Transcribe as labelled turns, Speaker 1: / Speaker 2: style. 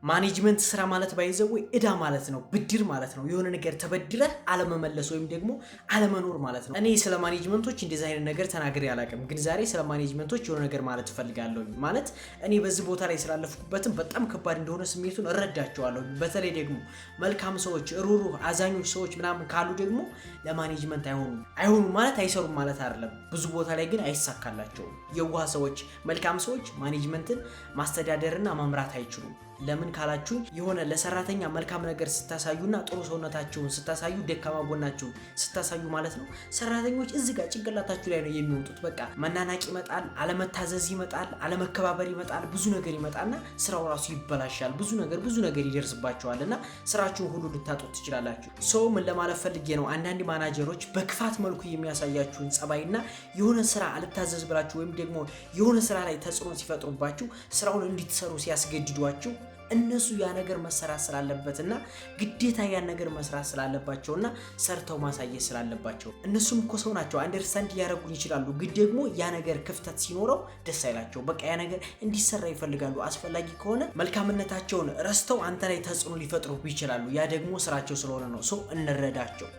Speaker 1: ማኔጅመንት ስራ ማለት ባይዘው እዳ ማለት ነው ብድር ማለት ነው የሆነ ነገር ተበድረህ አለመመለስ ወይም ደግሞ አለመኖር ማለት ነው እኔ ስለ ማኔጅመንቶች እንደዚህ አይነት ነገር ተናግሬ አላውቅም ግን ዛሬ ስለ ማኔጅመንቶች የሆነ ነገር ማለት ፈልጋለሁ ማለት እኔ በዚህ ቦታ ላይ ስላለፍኩበትም በጣም ከባድ እንደሆነ ስሜቱን እረዳቸዋለሁ በተለይ ደግሞ መልካም ሰዎች ሩሩህ አዛኞች ሰዎች ምናምን ካሉ ደግሞ ለማኔጅመንት አይሆኑም ማለት አይሰሩም ማለት አይደለም ብዙ ቦታ ላይ ግን አይሳካላቸውም የዋህ ሰዎች መልካም ሰዎች ማኔጅመንትን ማስተዳደርና መምራት አይችሉም ለምን ካላችሁ የሆነ ለሰራተኛ መልካም ነገር ስታሳዩና ጥሩ ሰውነታችሁን ስታሳዩ ደካማ ጎናችሁን ስታሳዩ ማለት ነው ሰራተኞች እዚህ ጋር ጭንቅላታችሁ ላይ ነው የሚወጡት በቃ መናናቅ ይመጣል አለመታዘዝ ይመጣል አለመከባበር ይመጣል ብዙ ነገር ይመጣና ስራው ራሱ ይበላሻል ብዙ ነገር ይደርስባችኋልና ስራችሁን ሁሉ ልታጡት ትችላላችሁ ሰው ምን ለማለት ፈልጌ ነው አንዳንድ ማናጀሮች በክፋት መልኩ የሚያሳያችሁን ጸባይና የሆነ ስራ አልታዘዝ ብላችሁ ወይም ደግሞ የሆነ ስራ ላይ ተጽዕኖ ሲፈጥሩባችሁ ስራውን እንድትሰሩ ሲያስገድዷችሁ እነሱ ያ ነገር መሰራት ስላለበትና ግዴታ ያ ነገር መስራት ስላለባቸውና ሰርተው ማሳየት ስላለባቸው እነሱም እኮ ሰው ናቸው አንደርስታንድ ያደርጉን ይችላሉ ግን ደግሞ ያ ነገር ክፍተት ሲኖረው ደስ አይላቸው በቃ ያ ነገር እንዲሰራ ይፈልጋሉ አስፈላጊ ከሆነ መልካምነታቸውን ረስተው አንተ ላይ ተጽዕኖ ሊፈጥሩ ይችላሉ ያ ደግሞ ስራቸው ስለሆነ ነው ሰው እንረዳቸው